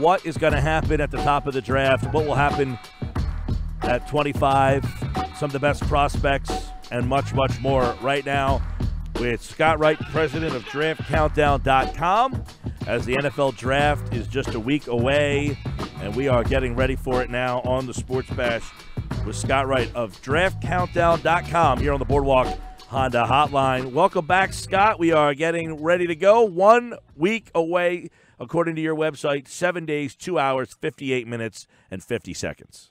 what is going to happen at the top of the draft, what will happen at 25, some of the best prospects, and much, much more right now with Scott Wright, president of DraftCountdown.com, as the NFL Draft is just a week away, and we are getting ready for it now on the Sports Bash with Scott Wright of DraftCountdown.com here on the Boardwalk Honda Hotline. Welcome back, Scott. We are getting ready to go. 1 week away, according to your website, 7 days, 2 hours, 58 minutes, and 50 seconds.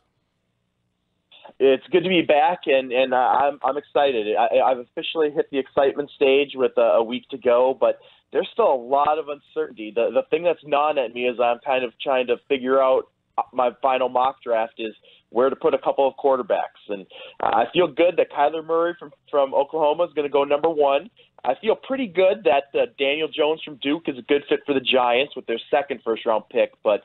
It's good to be back, and I'm excited. I've officially hit the excitement stage with a week to go, but there's still a lot of uncertainty. The thing that's gnawing at me is I'm kind of trying to figure out my final mock draft is where to put a couple of quarterbacks. And I feel good that Kyler Murray from Oklahoma is going to go number 1. I feel pretty good that Daniel Jones from Duke is a good fit for the Giants with their second first-round pick, but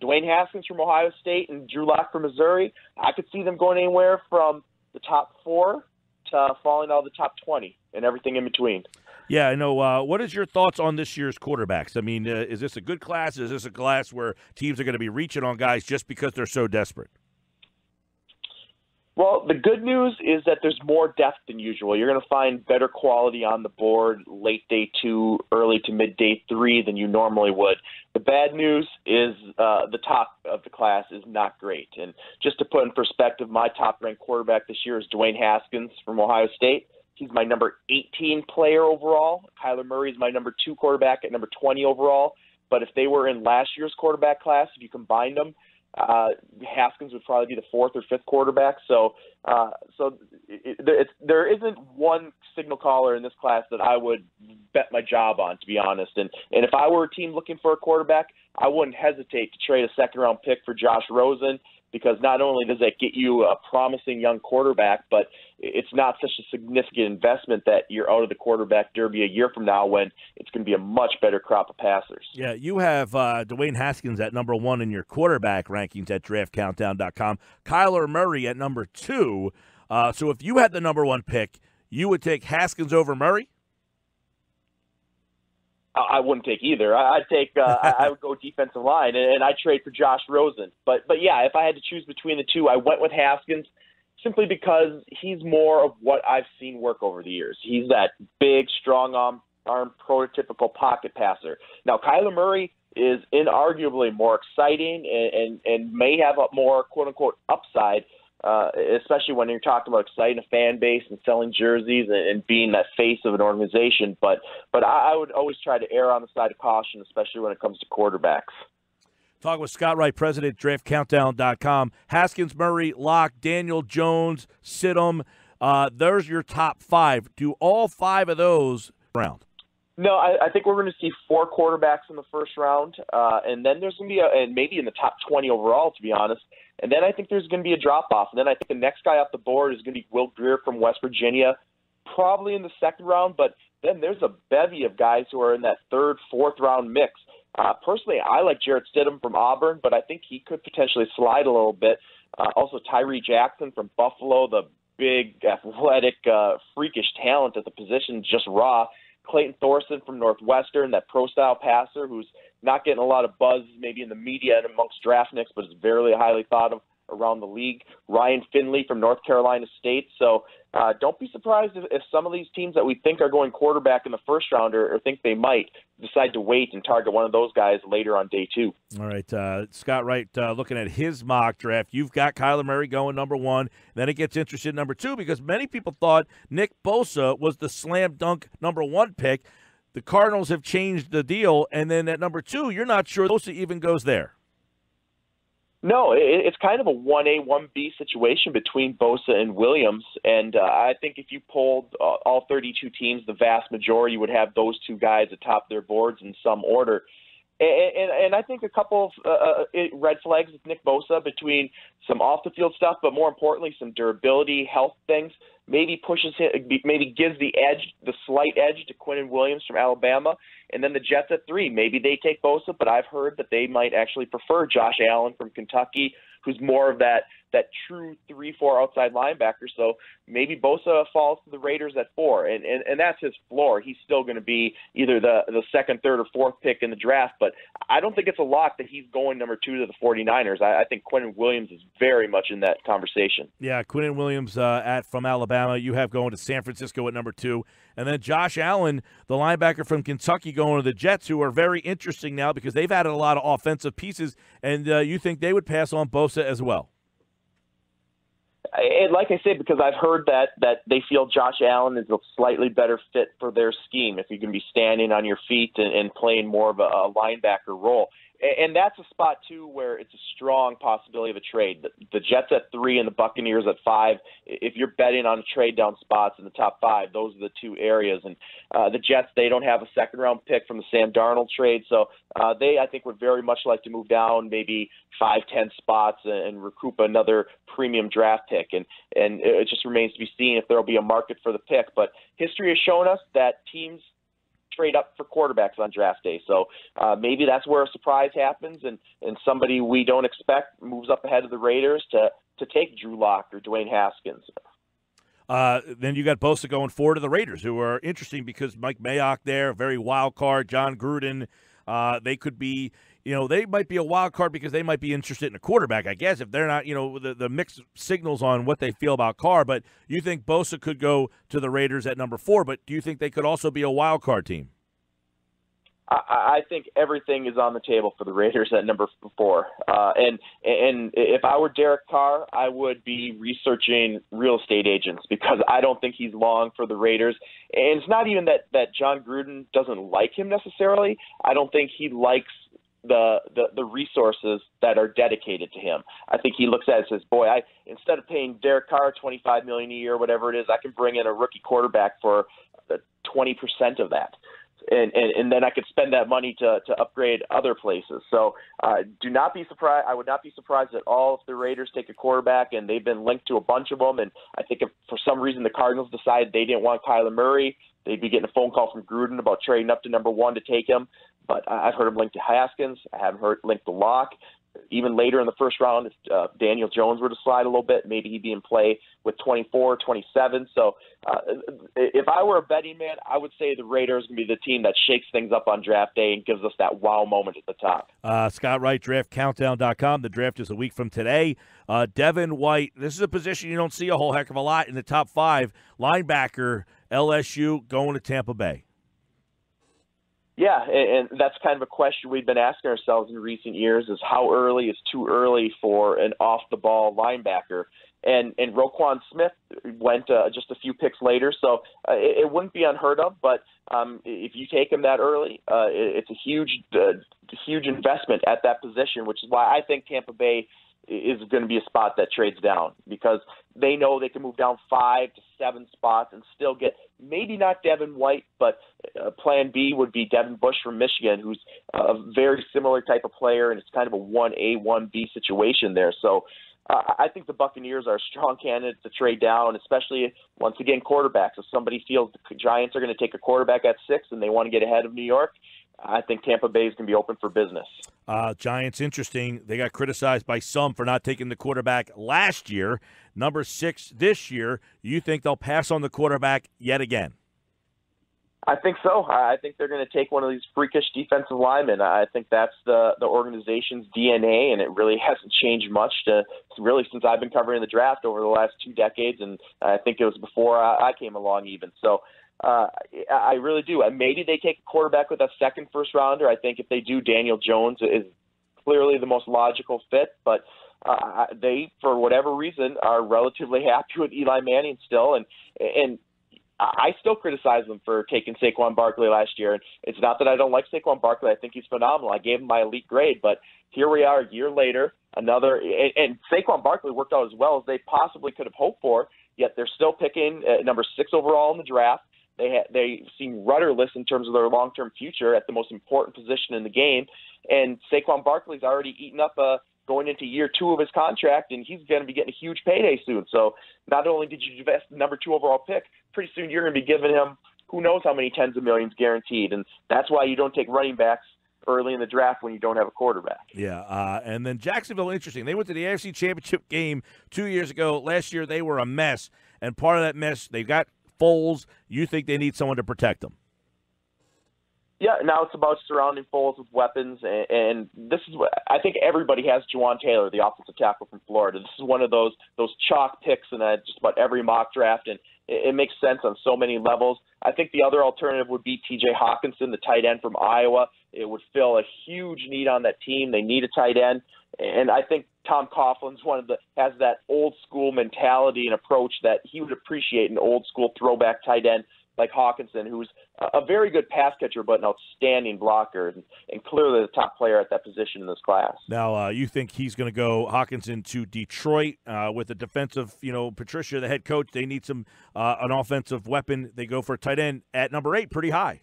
Dwayne Haskins from Ohio State and Drew Lock from Missouri, I could see them going anywhere from the top 4 to falling out of the top 20 and everything in between. Yeah, I know. What is your thoughts on this year's quarterbacks? I mean, is this a good class? Is this a class where teams are going to be reaching on guys just because they're so desperate? Well, the good news is that there's more depth than usual. You're going to find better quality on the board late day 2, early to mid day 3 than you normally would. The bad news is the top of the class is not great. And just to put in perspective, my top-ranked quarterback this year is Dwayne Haskins from Ohio State. He's my number 18 player overall. Kyler Murray is my number 2 quarterback at number 20 overall. But if they were in last year's quarterback class, if you combined them, Haskins would probably be the 4th or 5th quarterback. So there isn't one signal caller in this class that I would bet my job on, to be honest. And if I were a team looking for a quarterback, I wouldn't hesitate to trade a second-round pick for Josh Rosen, because not only does that get you a promising young quarterback, but it's not such a significant investment that you're out of the quarterback derby a year from now when it's going to be a much better crop of passers. Yeah, you have Dwayne Haskins at number 1 in your quarterback rankings at DraftCountdown.com. Kyler Murray at number 2. So if you had the number 1 pick, you would take Haskins over Murray? I wouldn't take either. I'd take. I would go defensive line, and I'd trade for Josh Rosen. But yeah, if I had to choose between the two, I went with Haskins simply because he's more of what I've seen work over the years. He's that big, strong arm prototypical pocket passer. Now, Kyler Murray is inarguably more exciting and may have a more quote unquote upside. Especially when you're talking about exciting a fan base and selling jerseys and being that face of an organization. But I would always try to err on the side of caution, especially when it comes to quarterbacks. Talk with Scott Wright, president, DraftCountdown.com. Haskins, Murray, Locke, Daniel Jones, Sidham. There's your top 5. Do all 5 of those round? No, I think we're going to see 4 quarterbacks in the first round, and then there's going to be and maybe in the top 20 overall, to be honest. And then I think there's going to be a drop-off. And then I think the next guy off the board is going to be Will Grier from West Virginia, probably in the second round. But then there's a bevy of guys who are in that 3rd, 4th-round mix. Personally, I like Jarrett Stidham from Auburn, but I think he could potentially slide a little bit. Also, Tyree Jackson from Buffalo, the big, athletic, freakish talent at the position, just raw. Clayton Thorson from Northwestern, that pro-style passer who's not getting a lot of buzz maybe in the media and amongst draftniks, but is very highly thought of around the league. Ryan Finley from North Carolina State. So don't be surprised if some of these teams that we think are going quarterback in the first round or think they might decide to wait and target one of those guys later on day 2. All right, Scott Wright, looking at his mock draft, you've got Kyler Murray going number 1. Then it gets interested in number 2 because many people thought Nick Bosa was the slam dunk number 1 pick. The Cardinals have changed the deal, and then at number 2, you're not sure Bosa even goes there. No, it's kind of a 1A, 1B situation between Bosa and Williams, and I think if you polled all 32 teams, the vast majority would have those 2 guys atop their boards in some order. And I think a couple of red flags with Nick Bosa between some off-the-field stuff, but more importantly, some durability, health things, maybe pushes him, maybe gives the slight edge to Quinnen Williams from Alabama. And then the Jets at 3, maybe they take Bosa, but I've heard that they might actually prefer Josh Allen from Kentucky, who's more of that that true 3-4 outside linebacker. So maybe Bosa falls to the Raiders at 4, and that's his floor. He's still going to be either the second, third, or fourth pick in the draft, but I don't think it's a lock that he's going number 2 to the 49ers. I think Quinnen Williams is very much in that conversation. Yeah, Quinnen Williams from Alabama. You have going to San Francisco at number 2. And then Josh Allen, the linebacker from Kentucky, going to the Jets, who are very interesting now because they've added a lot of offensive pieces, and you think they would pass on Bosa as well? And like I said, because I've heard that they feel Josh Allen is a slightly better fit for their scheme if you can be standing on your feet and playing more of a linebacker role. And that's a spot, too, where it's a strong possibility of a trade. The Jets at 3 and the Buccaneers at 5. If you're betting on trade down spots in the top 5, those are the 2 areas. And the Jets, they don't have a second-round pick from the Sam Darnold trade. So they, I think, would very much like to move down maybe 5-10 spots and recoup another premium draft pick. And it just remains to be seen if there will be a market for the pick. But history has shown us that teams trade up for quarterbacks on draft day. So maybe that's where a surprise happens and somebody we don't expect moves up ahead of the Raiders to take Drew Lock or Dwayne Haskins. Then you got Bosa going 4 to the Raiders, who are interesting because Mike Mayock there, very wild card. John Gruden, they could be, they might be a wild card because they might be interested in a quarterback, I guess, if they're not, the mixed signals on what they feel about Carr. But you think Bosa could go to the Raiders at number 4, but do you think they could also be a wild card team? I think everything is on the table for the Raiders at number 4. And if I were Derek Carr, I would be researching real estate agents because I don't think he's long for the Raiders. And it's not even that John Gruden doesn't like him necessarily. I don't think he likes the resources that are dedicated to him. I think he looks at it and says, boy, instead of paying Derek Carr $25 million a year, whatever it is, I can bring in a rookie quarterback for 20% of that. And then I could spend that money to upgrade other places. So do not be surprised. I would not be surprised at all if the Raiders take a quarterback, and they've been linked to a bunch of them. And I think if for some reason the Cardinals decided they didn't want Kyler Murray, they'd be getting a phone call from Gruden about trading up to number 1 to take him. But I've heard him linked to Haskins. I haven't heard linked to Locke. Even later in the first round, if Daniel Jones were to slide a little bit, maybe he'd be in play with 24, 27. So if I were a betting man, I would say the Raiders can be the team that shakes things up on draft day and gives us that wow moment at the top. Scott Wright, draftcountdown.com. The draft is a week from today. Devin White, this is a position you don't see a whole heck of a lot in the top 5. Linebacker, LSU, going to Tampa Bay. Yeah, and that's kind of a question we've been asking ourselves in recent years is how early is too early for an off-the-ball linebacker. And Roquan Smith went just a few picks later, so it wouldn't be unheard of. But if you take him that early, it's a huge investment at that position, which is why I think Tampa Bay is going to be a spot that trades down because they know they can move down 5 to 7 spots and still get maybe not Devin White, but plan B would be Devin Bush from Michigan, who's a very similar type of player, and it's kind of a 1A, 1B situation there. So I think the Buccaneers are a strong candidate to trade down, especially, once again, quarterbacks. If somebody feels the Giants are going to take a quarterback at 6 and they want to get ahead of New York, I think Tampa Bay is going to be open for business. Giants, interesting. They got criticized by some for not taking the quarterback last year. Number 6 this year. You think they'll pass on the quarterback yet again? I think so. I think they're going to take one of these freakish defensive linemen. I think that's the organization's DNA, and it really hasn't changed much since I've been covering the draft over the last 2 decades, and I think it was before I came along even. So I really do. Maybe they take a quarterback with a second first rounder. I think if they do, Daniel Jones is clearly the most logical fit, but they, for whatever reason, are relatively happy with Eli Manning still, and I still criticize them for taking Saquon Barkley last year. And it's not that I don't like Saquon Barkley. I think he's phenomenal. I gave him my elite grade, but here we are a year later, and Saquon Barkley worked out as well as they possibly could have hoped for, yet they're still picking number 6 overall in the draft. They seem rudderless in terms of their long-term future at the most important position in the game. And Saquon Barkley's already eaten up going into year 2 of his contract, and he's going to be getting a huge payday soon. So not only did you invest the number 2 overall pick, pretty soon you're going to be giving him who knows how many tens of millions guaranteed. And that's why you don't take running backs early in the draft when you don't have a quarterback. Yeah, and then Jacksonville, interesting. They went to the AFC Championship game 2 years ago. Last year, they were a mess, and part of that mess, they've got Foles. You think they need someone to protect them? Yeah, now it's about surrounding Foles with weapons, and this is what I think everybody has. Juwan Taylor, the offensive tackle from Florida. This is one of those chalk picks in just about every mock draft, and it makes sense on so many levels. I think the other alternative would be T.J. Hawkinson, the tight end from Iowa. It would fill a huge need on that team. They need a tight end, and I think Tom Coughlin's has that old school mentality and approach that he would appreciate an old school throwback tight end like Hawkinson, who's a very good pass catcher but an outstanding blocker, and clearly the top player at that position in this class. Now, you think he's going to go Hawkinson to Detroit with the defensive, Patricia, the head coach. They need an offensive weapon. They go for a tight end at number 8, pretty high.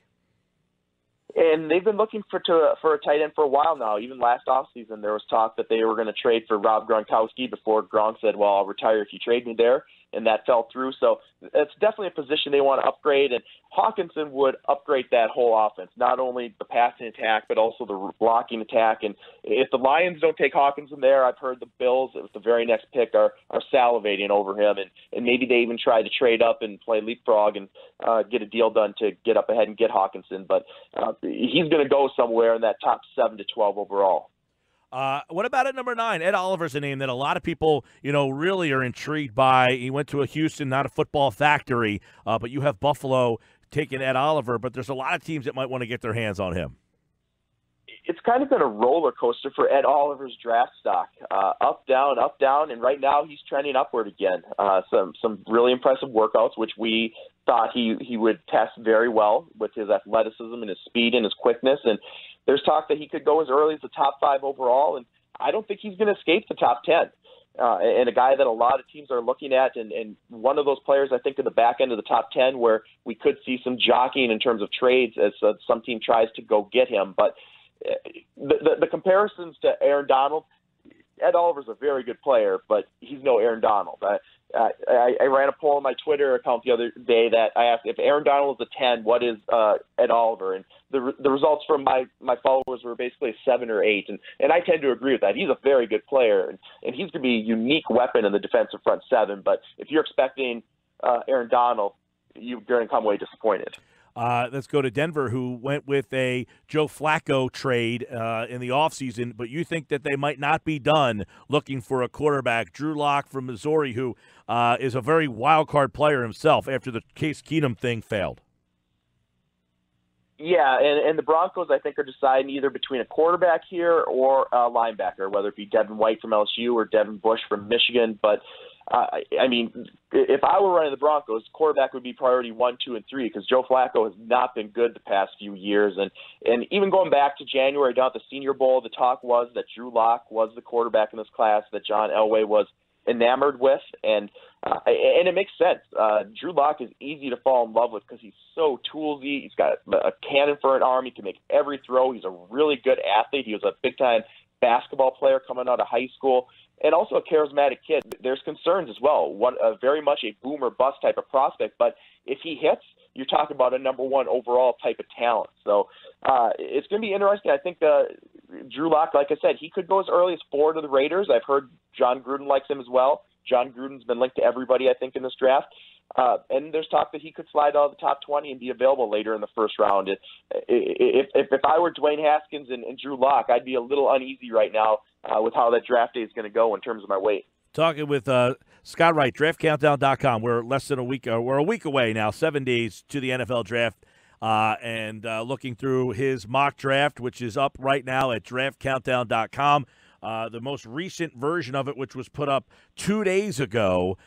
And they've been looking for a tight end for a while now. Even last offseason, there was talk that they were going to trade for Rob Gronkowski before Gronk said, well, I'll retire if you trade me there. And that fell through. So it's definitely a position they want to upgrade. And Hawkinson would upgrade that whole offense, not only the passing attack, but also the blocking attack. And if the Lions don't take Hawkinson there, I've heard the Bills with the very next pick are salivating over him. And maybe they even try to trade up and play leapfrog and get a deal done to get up ahead and get Hawkinson. But he's going to go somewhere in that top 7 to 12 overall. What about at number 9? Ed Oliver's a name that a lot of people, really are intrigued by. He went to a Houston, not a football factory, but you have Buffalo taking Ed Oliver, but there's a lot of teams that might want to get their hands on him. It's kind of been a roller coaster for Ed Oliver's draft stock, up, down, and right now he's trending upward again. Some really impressive workouts, which we thought he would test very well with his athleticism and his speed and his quickness, and there's talk that he could go as early as the top 5 overall, and I don't think he's going to escape the top 10. And a guy that a lot of teams are looking at, and one of those players, I think, in the back end of the top 10 where we could see some jockeying in terms of trades as some team tries to go get him. But the comparisons to Aaron Donald, Ed Oliver's a very good player, but he's no Aaron Donald. I ran a poll on my Twitter account the other day that I asked if Aaron Donald is a 10, what is Ed Oliver? And the results from my followers were basically 7 or 8, and I tend to agree with that. He's a very good player, and he's going to be a unique weapon in the defensive front 7. But if you're expecting Aaron Donald, you're going to come away disappointed. Let's go to Denver, who went with a Joe Flacco trade in the offseason, but you think that they might not be done looking for a quarterback. Drew Lock from Missouri, who is a very wild-card player himself after the Case Keenum thing failed. Yeah, and the Broncos, I think, are deciding either between a quarterback here or a linebacker, whether it be Devin White from LSU or Devin Bush from Michigan. But, I mean, if I were running the Broncos, quarterback would be priority 1, 2, and 3 because Joe Flacco has not been good the past few years. And even going back to January down at the Senior Bowl, the talk was that Drew Lock was the quarterback in this class that John Elway was enamored with, and it makes sense. Drew Lock is easy to fall in love with because he's so toolsy. He's got a cannon for an arm. He can make every throw. He's a really good athlete. He was a big-time basketball player coming out of high school, and also a charismatic kid. There's concerns as well. Very much a boom or bust type of prospect, but if he hits, you're talking about a number 1 overall type of talent. So it's going to be interesting. I think Drew Lock, like I said, he could go as early as 4 to the Raiders. I've heard John Gruden likes him as well. John Gruden's been linked to everybody, I think, in this draft. And there's talk that he could slide out of the top 20 and be available later in the first round. If I were Dwayne Haskins and Drew Lock, I'd be a little uneasy right now with how that draft day is going to go in terms of my weight. Talking with Scott Wright, draftcountdown.com. We're less than a week. We're a week away now, 7 days to the NFL draft. And looking through his mock draft, which is up right now at draftcountdown.com. The most recent version of it, which was put up 2 days ago.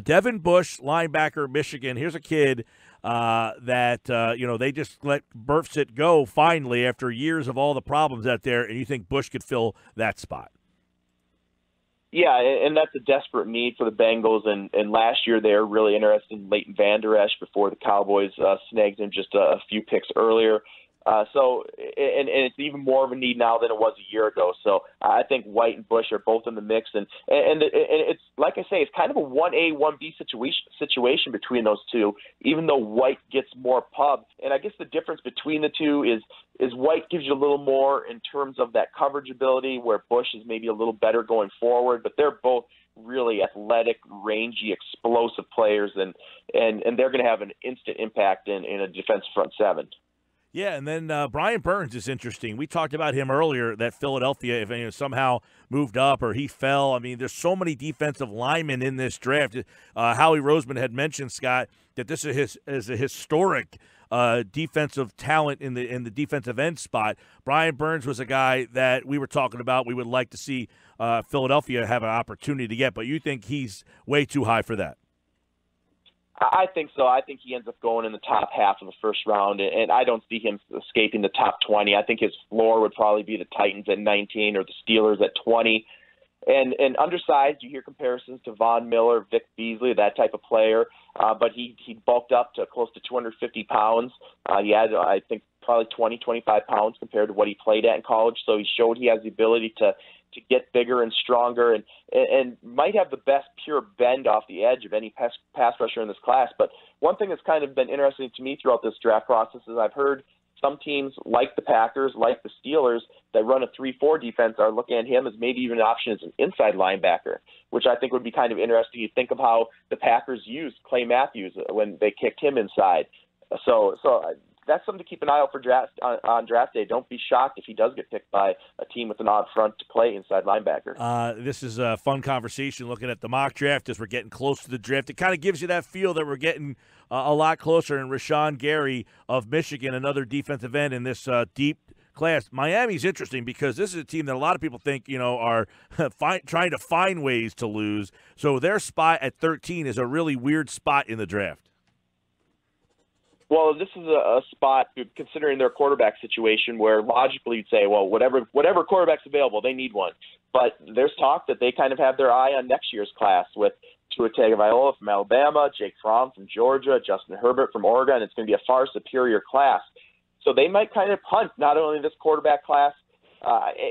Devin Bush, linebacker, Michigan. Here's a kid that, they just let Burfsit go finally after years of all the problems out there, and you think Bush could fill that spot. Yeah, and that's a desperate need for the Bengals. And last year they were really interested in Leighton Vander Esch before the Cowboys snagged him just a few picks earlier. And it's even more of a need now than it was a year ago. So I think White and Bush are both in the mix, and it's like I say, it's kind of a 1A, 1B situation between those two. Even though White gets more pub, and I guess the difference between the two is White gives you a little more in terms of that coverage ability, where Bush is maybe a little better going forward. But they're both really athletic, rangy, explosive players, and they're going to have an instant impact in a defensive front seven. Yeah, and then Brian Burns is interesting. We talked about him earlier, that Philadelphia, if somehow moved up or he fell. I mean, there's so many defensive linemen in this draft. Howie Roseman had mentioned, Scott, that this is a historic defensive talent in the defensive end spot. Brian Burns was a guy that we were talking about we would like to see Philadelphia have an opportunity to get, but you think he's way too high for that? I think so. I think he ends up going in the top half of the first round, and I don't see him escaping the top 20. I think his floor would probably be the Titans at 19 or the Steelers at 20. And undersized, you hear comparisons to Von Miller, Vic Beasley, that type of player, but he bulked up to close to 250 pounds. He had, I think, probably 20, 25 pounds compared to what he played at in college, so he showed he has the ability to get bigger and stronger and might have the best pure bend off the edge of any pass rusher in this class. But one thing that's kind of been interesting to me throughout this draft process is I've heard some teams like the Packers, like the Steelers, that run a 3-4 defense are looking at him as maybe even an option as an inside linebacker, which I think would be kind of interesting. You think of how the Packers used Clay Matthews when they kicked him inside. So that's something to keep an eye out for on draft day. Don't be shocked if he does get picked by a team with an odd front to play inside linebacker. This is a fun conversation looking at the mock draft as we're getting close to the draft. It kind of gives you that feel that we're getting a lot closer. And Rashawn Gary of Michigan, another defensive end in this deep class. Miami's interesting because this is a team that a lot of people think, are trying to find ways to lose. So their spot at 13 is a really weird spot in the draft. Well, this is a spot, considering their quarterback situation, where logically you'd say, well, whatever quarterback's available, they need one. But there's talk that they kind of have their eye on next year's class with Tua Tagovailoa from Alabama, Jake Fromm from Georgia, Justin Herbert from Oregon. It's going to be a far superior class. So they might kind of punt not only this quarterback class,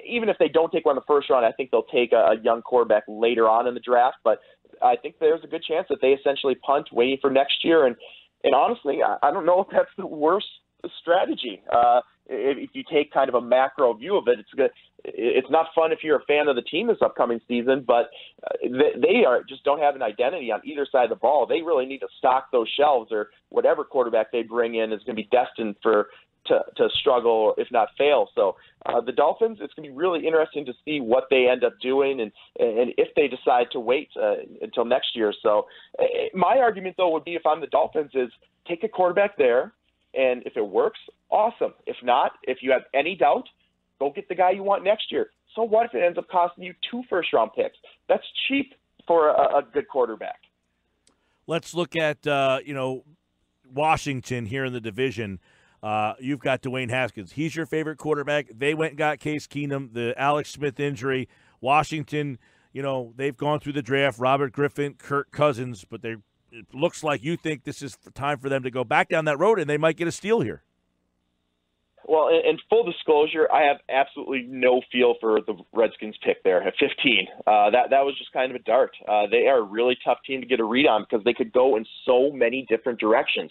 even if they don't take one in the first round, I think they'll take a young quarterback later on in the draft. But I think there's a good chance that they essentially punt waiting for next year. And honestly, I don't know if that's the worst strategy. If you take kind of a macro view of it, it's not fun if you're a fan of the team this upcoming season, but they just don't have an identity on either side of the ball. They really need to stock those shelves, or whatever quarterback they bring in is going to be destined to struggle, if not fail. So the Dolphins, it's going to be really interesting to see what they end up doing and if they decide to wait until next year. So my argument, though, would be, if I'm the Dolphins, is take a quarterback there, and if it works, awesome. If not, if you have any doubt, go get the guy you want next year. So what if it ends up costing you 2 first-round picks? That's cheap for a good quarterback. Let's look at, Washington here in the division. You've got Dwayne Haskins. He's your favorite quarterback. They went and got Case Keenum, the Alex Smith injury. Washington, they've gone through the draft, Robert Griffin, Kirk Cousins, but it looks like you think this is time for them to go back down that road, and they might get a steal here. Well, in full disclosure, I have absolutely no feel for the Redskins pick there at 15. That was just kind of a dart. They are a really tough team to get a read on because they could go in so many different directions.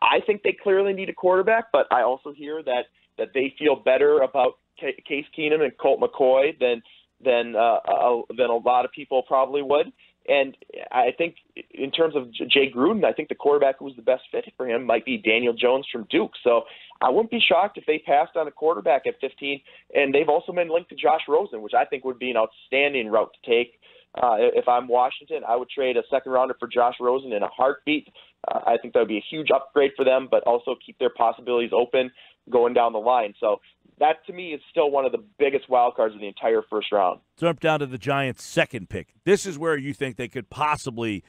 I think they clearly need a quarterback, but I also hear that they feel better about Case Keenum and Colt McCoy than a lot of people probably would. And I think in terms of Jay Gruden, I think the quarterback who was the best fit for him might be Daniel Jones from Duke. So I wouldn't be shocked if they passed on a quarterback at 15. And they've also been linked to Josh Rosen, which I think would be an outstanding route to take. If I'm Washington, I would trade a second-rounder for Josh Rosen in a heartbeat. I think that would be a huge upgrade for them, but also keep their possibilities open going down the line. So that, to me, is still one of the biggest wild cards in the entire first round. Jump down to the Giants' second pick. This is where you think they could possibly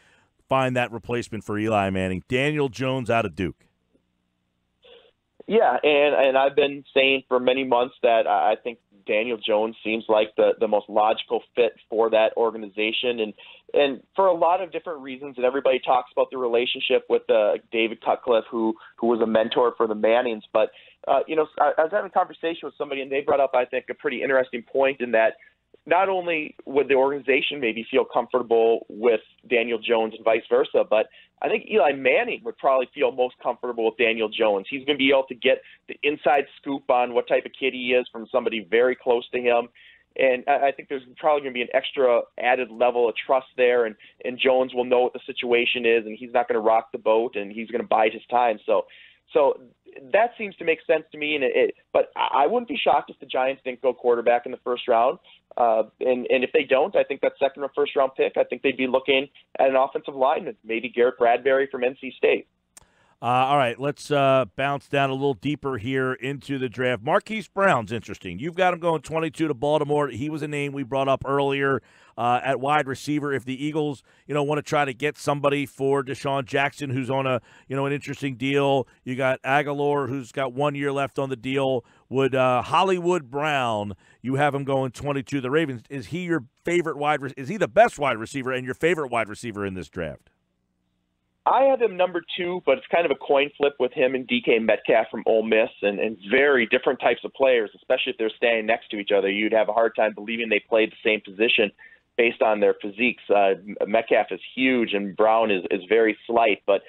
find that replacement for Eli Manning. Daniel Jones out of Duke. Yeah, and I've been saying for many months that I think Daniel Jones seems like the most logical fit for that organization, and for a lot of different reasons. And everybody talks about the relationship with David Cutcliffe, who was a mentor for the Mannings. But I was having a conversation with somebody, and they brought up, I think, a pretty interesting point in that not only would the organization maybe feel comfortable with Daniel Jones and vice versa, but I think Eli Manning would probably feel most comfortable with Daniel Jones. He's going to be able to get the inside scoop on what type of kid he is from somebody very close to him. And I think there's probably going to be an extra added level of trust there, and Jones will know what the situation is, and he's not going to rock the boat, and he's going to bide his time. So that seems to make sense to me. But I wouldn't be shocked if the Giants didn't go quarterback in the first round. And if they don't, I think that second or first round pick, I think they'd be looking at an offensive lineman, maybe Garrett Bradbury from NC State. All right, let's bounce down a little deeper here into the draft. Marquise Brown's interesting. You've got him going 22 to Baltimore. He was a name we brought up earlier at wide receiver. If the Eagles, want to try to get somebody for Deshaun Jackson, who's on an interesting deal. You got Aguilar, who's got 1 year left on the deal. Would Hollywood Brown, you have him going 22 to the Ravens. Is he your favorite is he the best wide receiver and your favorite wide receiver in this draft? I have him number 2, but it's kind of a coin flip with him and DK Metcalf from Ole Miss, and very different types of players, especially if they're standing next to each other. You'd have a hard time believing they played the same position based on their physiques. Metcalf is huge, and Brown is very slight, but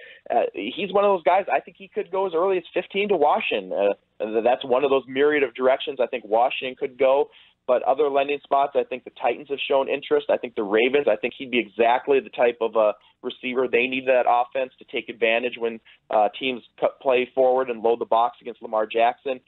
he's one of those guys. I think he could go as early as 15 to Washington. That's one of those myriad of directions I think Washington could go. But other landing spots, I think the Titans have shown interest. I think the Ravens, I think he'd be exactly the type of receiver they need that offense to take advantage when teams play forward and load the box against Lamar Jackson.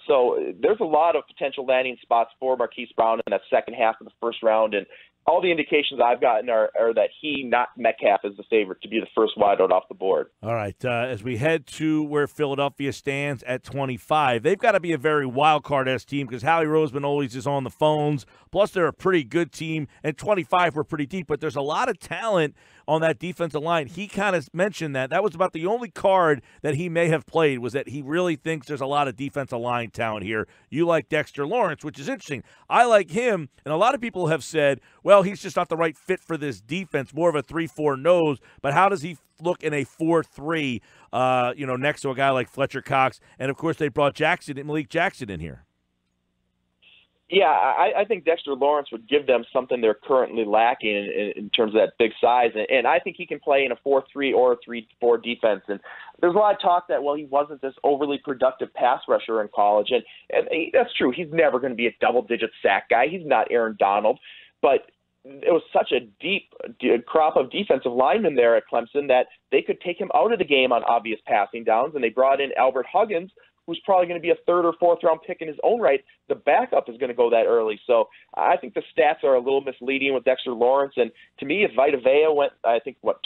So there's a lot of potential landing spots for Marquise Brown in that second half of the first round. And all the indications I've gotten are that he, not Metcalf, is the favorite to be the first wideout off the board. All right, as we head to where Philadelphia stands at 25, they've got to be a very wild card-esque team because Howie Roseman always is on the phones. Plus, they're a pretty good team, and 25 were pretty deep. But there's a lot of talent on that defensive line. He kind of mentioned that. That was about the only card that he may have played, was that he really thinks there's a lot of defensive line talent here. You like Dexter Lawrence, which is interesting. I like him, and a lot of people have said, well, he's just not the right fit for this defense, more of a 3-4 nose. But how does he look in a 4-3, next to a guy like Fletcher Cox? And, of course, they brought Malik Jackson in here. Yeah, I think Dexter Lawrence would give them something they're currently lacking in terms of that big size. And I think he can play in a 4-3 or a 3-4 defense. And there's a lot of talk that, well, he wasn't this overly productive pass rusher in college. And that's true. He's never going to be a double-digit sack guy. He's not Aaron Donald. But it was such a deep crop of defensive linemen there at Clemson that they could take him out of the game on obvious passing downs. And they brought in Albert Huggins, who's probably going to be a 3rd or 4th round pick in his own right. The backup is going to go that early. So I think the stats are a little misleading with Dexter Lawrence. And to me, if Vita Vea went,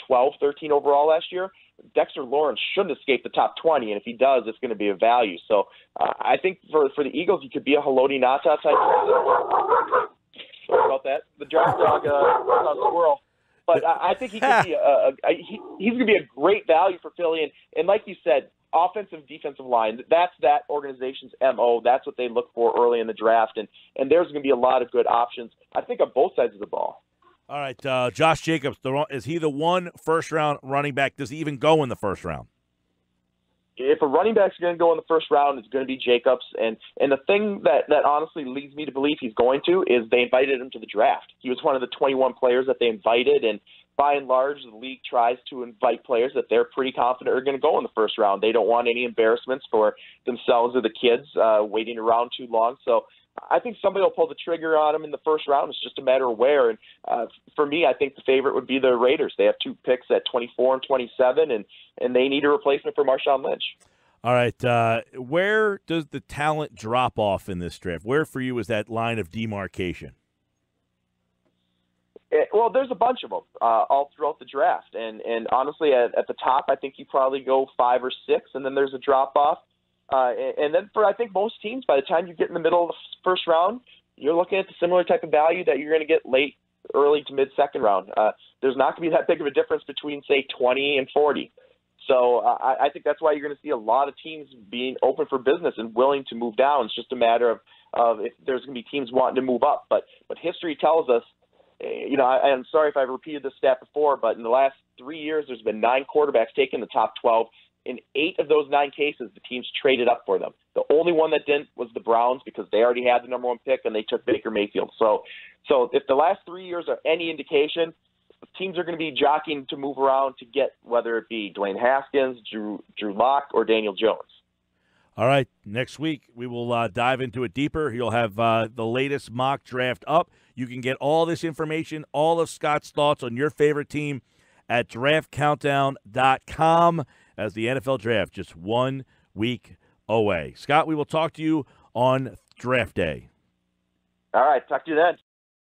12, 13 overall last year, Dexter Lawrence shouldn't escape the top 20. And if he does, it's going to be a value. So I think for the Eagles, he could be a Haloti Ngata type. Sorry about that. The draft dog on squirrel. But I think he could be he's going to be a great value for Philly. And like you said, offensive, defensive line, that's that organization's MO. That's what they look for early in the draft. And there's going to be a lot of good options, I think, on both sides of the ball. All right, Josh Jacobs, is he the one first-round running back? Does he even go in the first round? If a running back's going to go in the first round, it's going to be Jacobs. And the thing that honestly leads me to believe he's going to is they invited him to the draft. He was one of the 21 players that they invited, and by and large, the league tries to invite players that they're pretty confident are going to go in the first round. They don't want any embarrassments for themselves or the kids waiting around too long. So I think somebody will pull the trigger on him in the first round. It's just a matter of where. And for me, I think the favorite would be the Raiders. They have 2 picks at 24 and 27, and they need a replacement for Marshawn Lynch. All right. Where does the talent drop off in this draft? Where for you is that line of demarcation? Well, there's a bunch of them all throughout the draft. And honestly, at the top, I think you probably go 5 or 6, and then there's a drop-off. And then for, I think, most teams, by the time you get in the middle of the first round, you're looking at the similar type of value that you're going to get late, early to mid-second round. There's not going to be that big of a difference between, say, 20 and 40. So I think that's why you're going to see a lot of teams being open for business and willing to move down. It's just a matter of if there's going to be teams wanting to move up. But history tells us, I'm sorry if I've repeated this stat before, but in the last 3 years, there's been 9 quarterbacks taken in the top 12. In 8 of those 9 cases, the teams traded up for them. The only one that didn't was the Browns because they already had the number 1 pick and they took Baker Mayfield. So if the last 3 years are any indication, teams are going to be jockeying to move around to get whether it be Dwayne Haskins, Drew Lock, or Daniel Jones. All right, next week we will dive into it deeper. You'll have the latest mock draft up. You can get all this information, all of Scott's thoughts on your favorite team at draftcountdown.com as the NFL draft just 1 week away. Scott, we will talk to you on draft day. All right, talk to you then.